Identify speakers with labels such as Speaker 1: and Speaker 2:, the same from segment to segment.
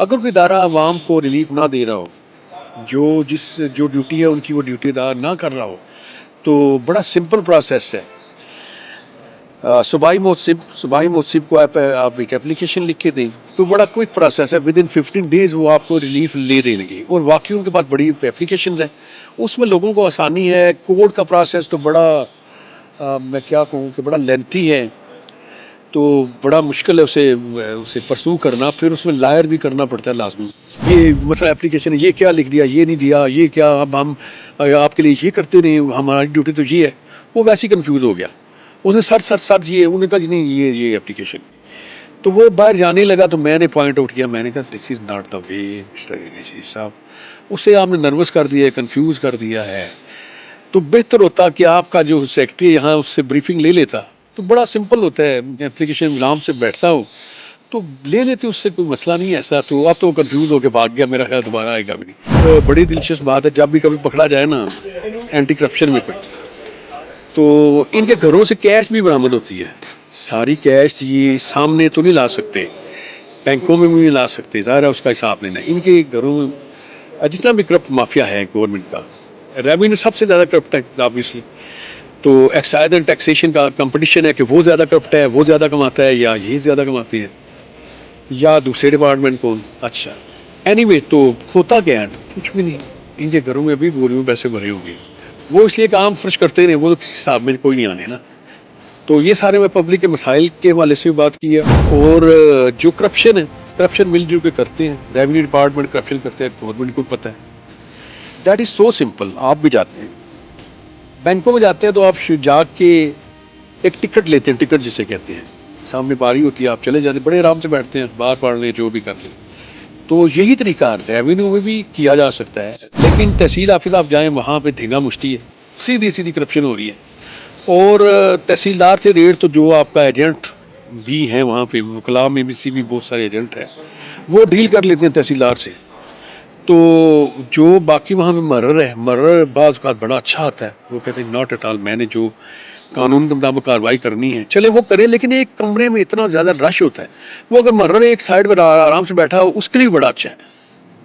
Speaker 1: اگر کوئی ادارہ عوام کو ریلیف نہ دے رہا ہو، جو ڈیوٹی ہے ان کی وہ ڈیوٹی ادا نہ کر رہا ہو، تو بڑا سمپل پروسیس ہے۔ صوبائی موصب کو آپ ایک اپلیکیشن لکھ کے دیں تو بڑا کوئک پروسیس ہے، ود ان 15 days وہ آپ کو ریلیف لے دیں گے۔ اور واقعی ان کے پاس بڑی اپلیکیشنز ہیں، اس میں لوگوں کو آسانی ہے۔ کورٹ کا پروسیس تو بڑا میں کیا کہوں کہ بڑا لینتھی ہے، تو بڑا مشکل ہے اسے پرسو کرنا، پھر اس میں لائر بھی کرنا پڑتا ہے لازمی۔ یہ مسئلہ اپلیکیشن یہ کیا لکھ دیا، یہ نہیں دیا، یہ کیا، اب ہم آپ کے لیے یہ کرتے نہیں، ہماری ڈیوٹی تو یہ ہے۔ وہ ویسے ہی کنفیوز ہو گیا، اس نے سر یہ انہوں نے کہا جی نہیں یہ اپلیکیشن، تو وہ باہر جانے لگا۔ تو میں نے پوائنٹ آؤٹ کیا، میں نے کہا دس is not the way mister صاحب، اسے آپ نے نروس کر دیا ہے، کنفیوز کر دیا ہے۔ تو بہتر ہوتا کہ آپ کا جو سیکرٹری یہاں اس سے بریفنگ لے لیتا، تو بڑا سمپل ہوتا ہے، اپلیکیشن غلام سے بیٹھتا ہو تو لے لیتے، اس سے کوئی مسئلہ نہیں ایسا۔ تو اب تو کنفیوز ہو کے بھاگ گیا، میرا خیال دوبارہ آئے گا بھی نہیں۔ تو بڑی دلچسپ بات ہے، جب بھی کبھی پکڑا جائے نا اینٹی کرپشن میں کوئی، تو ان کے گھروں سے کیش بھی برآمد ہوتی ہے۔ ساری کیش یہ سامنے تو نہیں لا سکتے، بینکوں میں بھی نہیں لا سکتے، ظاہر ہے اس کا حساب لینا۔ ان کے گھروں میں جتنا بھی کرپٹ مافیا ہے گورنمنٹ کا، ریونیو سب سے زیادہ کرپٹ ہے آبویسلی، تو ایکسائز اینڈ ٹیکسیشن کا کمپٹیشن ہے کہ وہ زیادہ کرپٹ ہے، وہ زیادہ کماتا ہے، یا یہ زیادہ کماتی ہے، یا دوسرے ڈپارٹمنٹ کون۔ اچھا اینی وے، تو ہوتا کیا ہے، کچھ بھی نہیں۔ ان کے گھروں میں بھی بوریوں میں پیسے بھرے ہوں گے، وہ اس لیے کام خرچ کرتے رہے، وہ تو کسی حساب میں کوئی نہیں آنے نا۔ تو یہ سارے میں پبلک کے مسائل کے حوالے سے بھی بات کی ہے۔ اور جو کرپشن ہے، کرپشن مل جل کے کرتے ہیں، ریونیو ڈپارٹمنٹ کرپشن کرتے ہیں، گورنمنٹ کو پتہ ہے۔ That is so simple. آپ بھی جاتے ہیں بینکوں میں جاتے ہیں تو آپ جا کے ایک ٹکٹ لیتے ہیں، ٹکٹ جسے کہتے ہیں، سامنے باری ہوتی ہے، آپ چلے جاتے ہیں، بڑے آرام سے بیٹھتے ہیں، اخبار پڑھ لیں، جو بھی کر لیں۔ تو یہی طریقہ ریونیو میں بھی کیا جا سکتا ہے، لیکن تحصیل آفس آپ جائیں وہاں پہ دھینگا مشتی ہے، سیدھی کرپشن ہو رہی ہے۔ اور تحصیلدار سے ریٹ تو جو آپ کا ایجنٹ بھی ہیں وہاں پہ، وکلاء میں بھی بہت سارے ایجنٹ ہیں، وہ ڈیل کر لیتے ہیں تحصیلدار سے۔ تو جو باقی وہاں پہ مرر بعض اوقات بڑا اچھا آتا ہے، وہ کہتے ہیں ناٹ ایٹ آل، میں نے جو قانون کے مطابق کارروائی کرنی ہے چلے وہ کرے، لیکن ایک کمرے میں اتنا زیادہ رش ہوتا ہے، وہ اگر مرر ایک سائڈ پر آرام سے بیٹھا ہو اس کے لیے بڑا اچھا ہے۔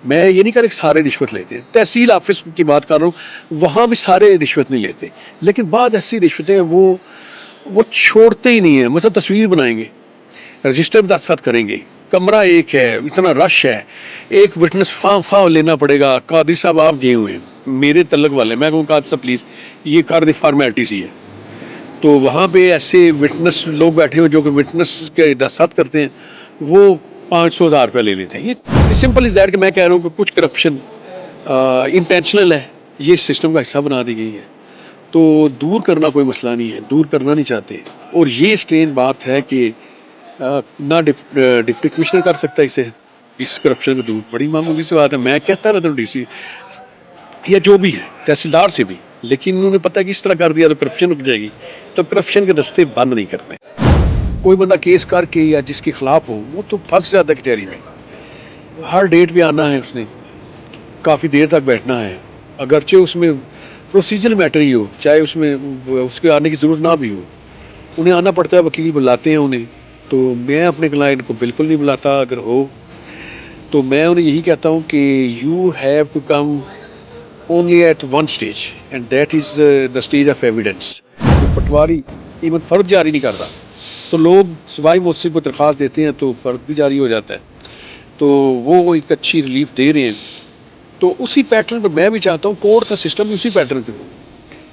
Speaker 1: میں یہ نہیں کہہ رہا کہ سارے رشوت لیتے ہیں، تحصیل آفس کی بات کر رہا ہوں، وہاں بھی سارے رشوت نہیں لیتے، لیکن بعض ایسی رشوتیں وہ چھوڑتے ہی نہیں ہیں۔ مثلا تصویر بنائیں گے، رجسٹر بھی ساتھ کریں گے، کمرہ ایک ہے، اتنا رش ہے، ایک وٹنس فارم لینا پڑے گا، قاضی صاحب آپ گئے ہوئے ہیں میرے تعلق والے، میں کہوں قاضی صاحب پلیز یہ کر دے، فارمیلٹی سی ہے۔ تو وہاں پہ ایسے وٹنس لوگ بیٹھے ہوئے جو کہ وٹنس کے دستخط کرتے ہیں، وہ 500,000 روپیہ لے لیتے ہیں۔ یہ سمپل از دیٹ کہ میں کہہ رہا ہوں کہ کچھ کرپشن انٹینشنل ہے، یہ سسٹم کا حصہ بنا دی گئی ہے، تو دور کرنا کوئی مسئلہ نہیں ہے، دور کرنا نہیں چاہتے۔ اور یہ اسٹرین بات ہے کہ نہ ڈپٹی کمشنر کر سکتا اسے، اس کرپشن کو دور، بڑی معمولی سی بات ہے، میں کہتا رہتا ہوں ڈی سی یا جو بھی ہے تحصیلدار سے بھی، لیکن انہوں نے پتہ کہ اس طرح کر دیا تو کرپشن رک جائے گی، تو کرپشن کے دستے بند نہیں کرنے۔ کوئی بندہ کیس کر کے یا جس کے خلاف ہو وہ تو پھنس جاتا ہے کچہری میں، ہر ڈیٹ پہ آنا ہے، اس نے کافی دیر تک بیٹھنا ہے، اگرچہ اس میں پروسیجر میٹر ہی ہو، چاہے اس میں اس کے آنے کی ضرورت نہ بھی ہو، انہیں آنا پڑتا ہے، وکیل بلاتے ہیں انہیں۔ تو میں اپنے کلائنٹ کو بالکل نہیں بلاتا، اگر ہو تو میں انہیں یہی کہتا ہوں کہ you have to come only at one stage and that is the stage of evidence. پٹواری ایون فرد جاری نہیں کرتا، تو لوگ صوبائی موصب کو درخواست دیتے ہیں تو فرد بھی جاری ہو جاتا ہے، تو وہ ایک اچھی ریلیف دے رہے ہیں۔ تو اسی پیٹرن پر میں بھی چاہتا ہوں کورٹ کا سسٹم بھی اسی پیٹرن پہ ہو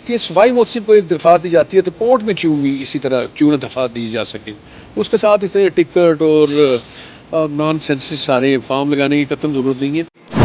Speaker 1: کہ صوبائی موصب کو ایک درخواست دی جاتی ہے تو کورٹ میں کیوں بھی اسی طرح کیوں نہ درخواست دی جا سکے، اس کے ساتھ اس طرح ٹکٹ اور نان سینس سارے فارم لگانے کی قطعاً ضرورت نہیں ہے۔